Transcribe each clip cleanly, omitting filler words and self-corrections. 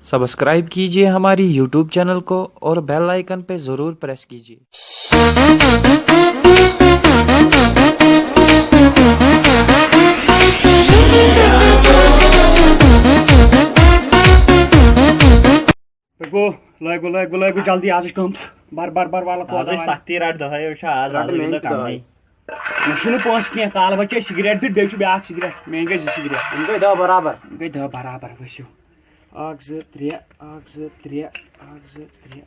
Subscribe कीजिए हमारी YouTube channel को और बेल आइकन पे ज़रूर प्रेस कीजिए। लगो जल्दी आज कम बार वाला आज सख्ती रट दहा आज कम मशीन पांच कह काल बचे सिगरेट फिर बेच ब्याक सिगरेट मे गई सिगरेट गई दह बराबर गई दह बराबर वसो अख जो त्रे अख जो त्रे अख जो त्रे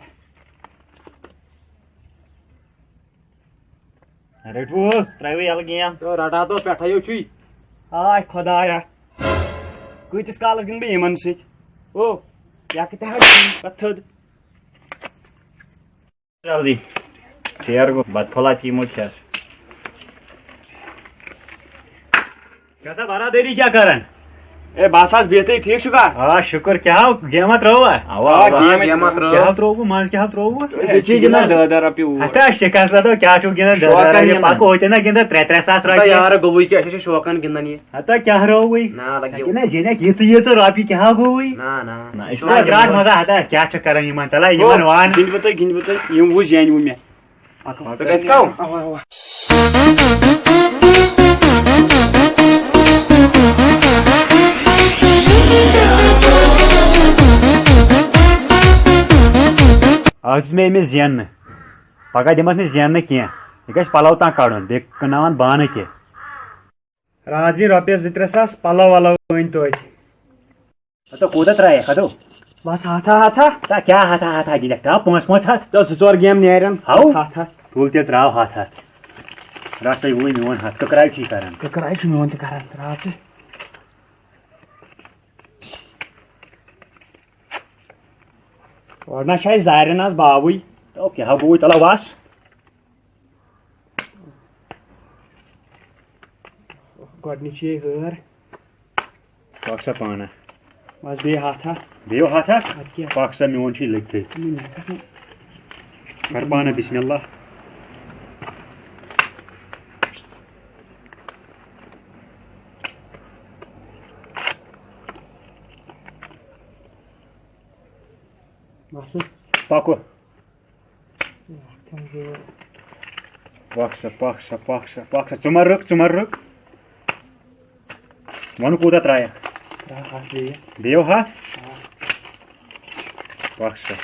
रटू त्रैवी यल गेम तो रटा तो पेठो छु हाय खुदाया कतिस कालस गिन बे यमन सि ओ या कत थद जल्दी शेयर गो बद फला टीमो छस कैसा बरादरी क्या करन ए बासास बेहतर ठीक छुका हां शुक्र क्या गेम त्रोवा आवा गेम त्रो क्या त्रोगु मान क्या त्रोगु चीज ना 10 रुपये हटा शिकास तो क्या छु गिन 10 रुपये पाको होते ना गिन 3-3 रुपये यार गोबुई के ऐसे शौकन गिंदन ये हटा क्या रोवई ना लगे गिन जेने ये तो रुपये क्या गोवई ना इसका ग्राट मजा हटा क्या छु करन यमन तला यमन वान गिन बता यम वो जान वो मैं तो कैसे काऊ आवा आज में अमिस जेन पगह दिमस न जेन कह यह पलव तान कड़न बे कनावन बान के राजी रुपये 2-3 पलव वलव वन तो कूदा त्राय कदो बस हाथा ता क्या हाथा गिल त्रा 5 हाथ तो 4 गेम नेरन हाउ हाथा तुल ते त्राव हाथ रस वो मोन हाथ तो कराय छी करन तो कराय छु मोन ते करन राज और ना शायद जायरन आज बाबुई तो क्या बुई तला वास गडनी छे घर पाक्सा पाना बस बे हाथा बेयो हाथा क्या पाक्सा मोन छी लगते कर पाना बिस्मिल्लाह बस पाको पाक्सा चुमर रुक वन कूदा त्राय हाथ बेयो हाथ पाक्सा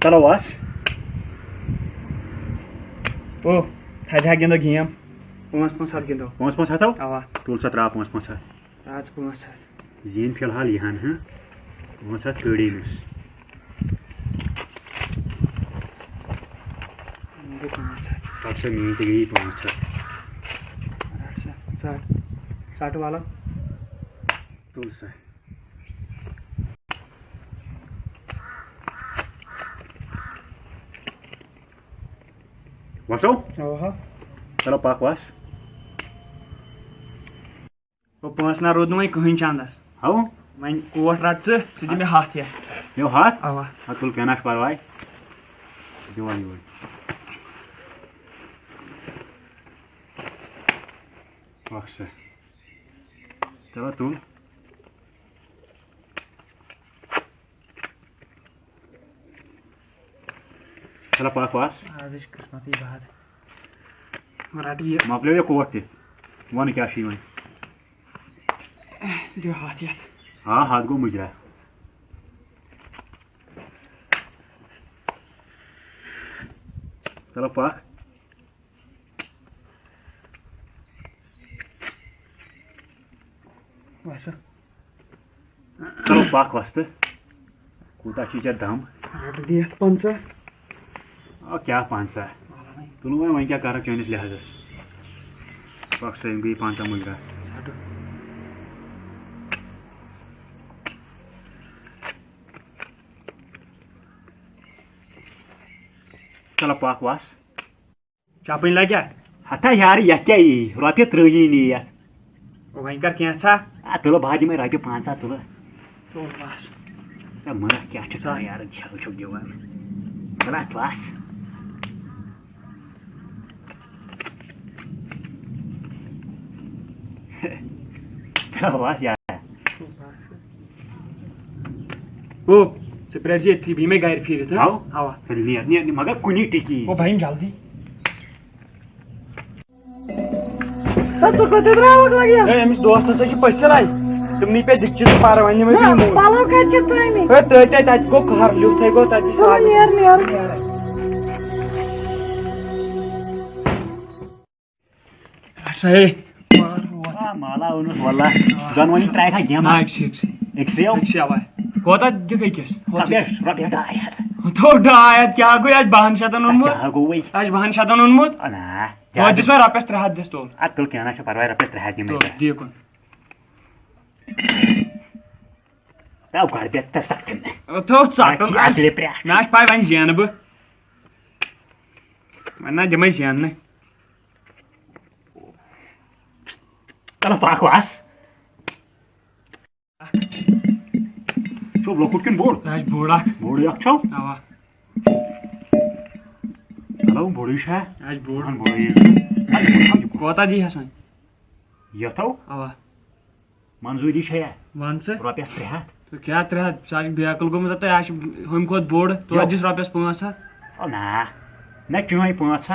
चलो वास ओ था गिंदो गेम 5 हाथ गिंदो 5 हाथो आवा तुल सा त्रा 5 हाथ आज 5 हाथ जीन फिलहाल यहाँ है 5 हाथ कड़ी लुस सबसे मेन तो गई 5 हाथ 60 वाला तुल सा वसो ओहो चलो पाक वास वो 5 ना रोद वही कहीं चांदस हाउ वन कोट रट से में हाथ या यो हाथ आवा तुल कहना परवाय दिवाली वो पाक्सा चलो तुल चलो पाक वास आज इस किस्मती बात मराठी मापले ये कोट ते वन क्या शी वन जो हाथ या हाँ हाथ गो मुजरा चलो पाक बस चलो पाक वास्ते कूता चीज दम रट दिया 5 और क्या 5 तुम वही क्या कर चैनिस लिहाजस पाक से गई 5 मुजरा चलो पाक वास चापन लग गया हथा यार यह क्या रुपये 30 नी यार वहीं कर क्या तुलो भाजी में रुपये 5 तुलो तो बस मला क्या यार छो दिवान चला पास बस यार ओ स्प्रेड जी थी भी में गायर फिर आओ हवा नियर मगर कुनी टिकी ओ भाई जल्दी That's a good idea. ए अमिस दोस्त से पैसे लाई तुमनी पे दिक्कत पार वने में भी मोर Follow catch it timing. ए तत को खर लुथे गो तत So near. अच्छा है माला उन वाला जनवनी ट्राई खा गेम ना एक एक्सेल आवा कोता दिखे केस रबिया डाय तो डायत क्या गो आज बहन शतन उनमुत क्या गो वै आज बहन शतन उनमुत ना तो जिसमें रपेस 3 हाथ दस तो अतुल केना छ परवाय रपेस रहा दी तो मैं देखो ताऊ कर बेटर सकते हैं तो चाटो अगले प्रे नाश पाई वन जियान ब मना जमै जियान ने चलो पाकवास शो ब्लॉक कुन बोर्ड आज बोड़ा बोर्ड याछौ आवा हेलो बोर्ड है आज बोड़ बोर्ड बोर्ड कोता दी हसन यथौ आवा मंजूरी छै वन से रपेस रहा तो क्या तरह सारी बेकल गो मत आज हम को बोर्ड तो आज रपेस 5 हाथ ओ ना क्यों 5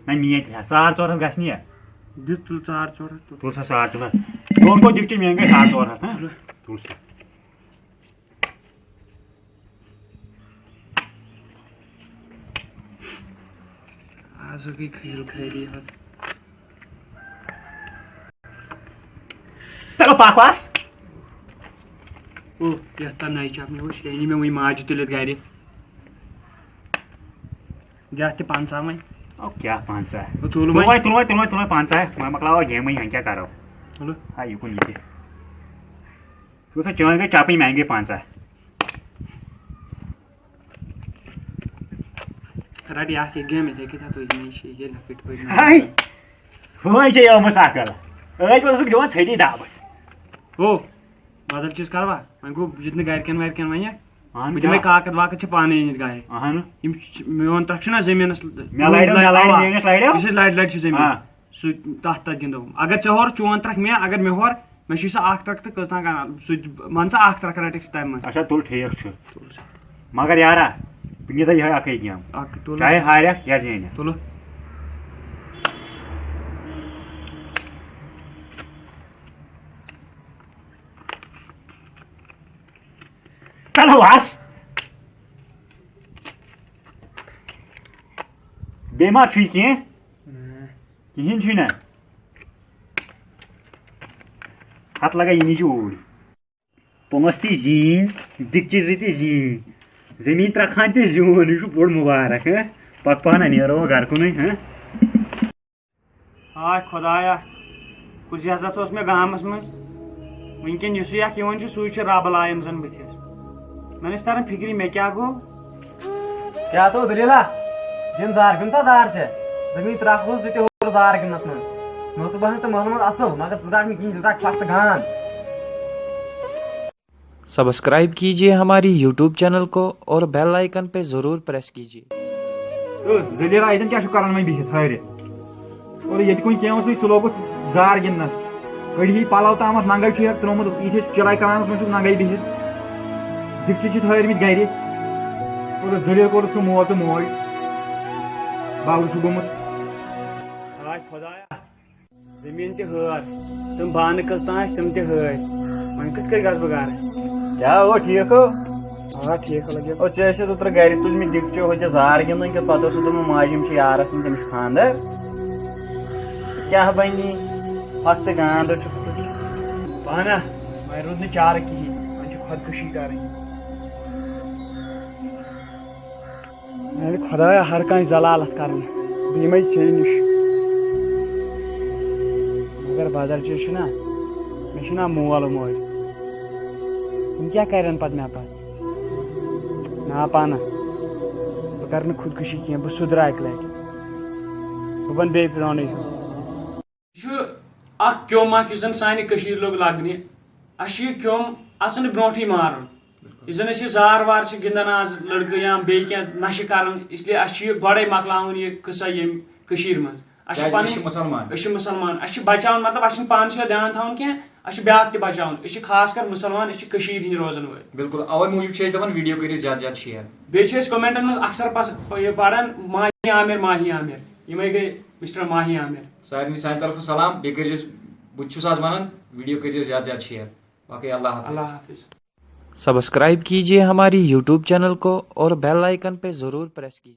ना मिए 4 गसनी है दिस तू 4 चोर तू सा 7 दोन को दिक्कत महंगे 7 और है तू से आज की खेल खेली है चलो पाकवास ओ यता नाइ चाप में वो शेनी में वही माज तुलित गाड़ी जाते 500 में ओ क्या 500 है तो तुलु में तुम्हें 500 है मैं मकलाओ गेम में क्या कर रहा हूं तुलु हां ये को नीचे तू से चोन के चापी महंगे 500 राडी आके गेम में देखे था तो ये नहीं ये लपेट पे हाय होय जे यो मसाकल ओय को सुक जोन छैदी दाब ओ बदल चीज करवा मैं को जितने गायर कैन वया हां मुझे में काकत वाकत छ पानी गाय हां यम मेवन तक्षना जमीनस मैं लाइड इसे लाइट छ जमीन सु तत गिंदो अगर चोर 4 ट्रक में अगर मे होर मैं छु 8 ट्रक त कतना का सु मनसा 8 ट्रक रटक्स टाइम अच्छा तुल ठीक छ मगर यारा ये तो यह आके गेम तुल चाहे हारे या जीने तुल चलो वास बेमा छी के किहिन छी ना हाथ लगा इनी जोड़ पोंगस्ती जीन दिक्ची जीती जीन जमीन त्रखांती जीवन यु बोड़ मुबारक है पकपाना नेरो घर को नहीं है हाय खुदाया कुछ ऐसा तो उसमें गामस में वनकन युस या किवन छु सुई छ रब लायन जन बथिस मैंने तरह फिक्री में क्या गो क्या तो दलीला जिन जार गिनता जार छे जमीन त्रखो सते हो जार गिनत मन नो तो बहन तो मोहम्मद असल मगर तुदार में किन तुदार फक्त गान सब्सक्राइब कीजिए हमारी YouTube चैनल को और बेल आइकन पे जरूर प्रेस कीजिए तो जलीला इधन क्या करन में बिहित हरे और ये कोई क्या उसने स्लोगो जार गिनस गड़ी पालाव तामत नंगल छ त्रोमत इथे चलाई करानस में नंगई बिहित दिक्ची छ हरे में गायरी और जलील को सु मोत मोय बाबू सु गोमत हाय खुदाया जमीन ते हर तुम बान कस्ताश तुम ते हर मन कत कर गस बगार क्या वो ठीक हो हां ठीक लगे ओ चेसे तो गाड़ी तुल में दिक्चे हो जे जार गिनन के पतो सु तुम माजिम छ यारस में तमिस खानदार क्या बनी फक्त गान रो पाना मैं रोज ने 4 की मुझे खुदकुशी कर रही मैंने खुदाया हर कहीं जलालत करने बीमे छे निश मगर बादल चीज ना मिशना मोवालो मोय तुम क्या कह रहे हैं पद में आप ना पाना तो करने खुदकुशी की बस सुधरा एक लाइक बन बे पुराने छु अख क्योम अख इजन सानि कशीर लोग लागने अशी क्योम असन ब्रोठी मारन इजन ऐसे जार वार से गिंदन आज लड़के या बे क्या नशे कारण इसलिए अशी गड़े मकलावन ये कसा ये कशीर मज मुसलमान मुसलमान बचान मतलब पान ध्यान थवन कह ब्या बचान खास कर मुसलमान हिंद रोजन वो बिल्कुल अवे मूजूब वीडियो कर ज्यादा शेयर बे कमेंटन मज अक्सर पढ़ान माही आमिर ये गई मिस्टर माही आमिर सारे तरफ सलाम बे बुस वन वीडियो कर ज्यादा शेयर बाकी अल्लाह हाफिज। सब्सक्राइब कीजिए हमारी यूट्यूब चैनल को और बेल आइकन पे ज़रूर प्रेस कीजिए।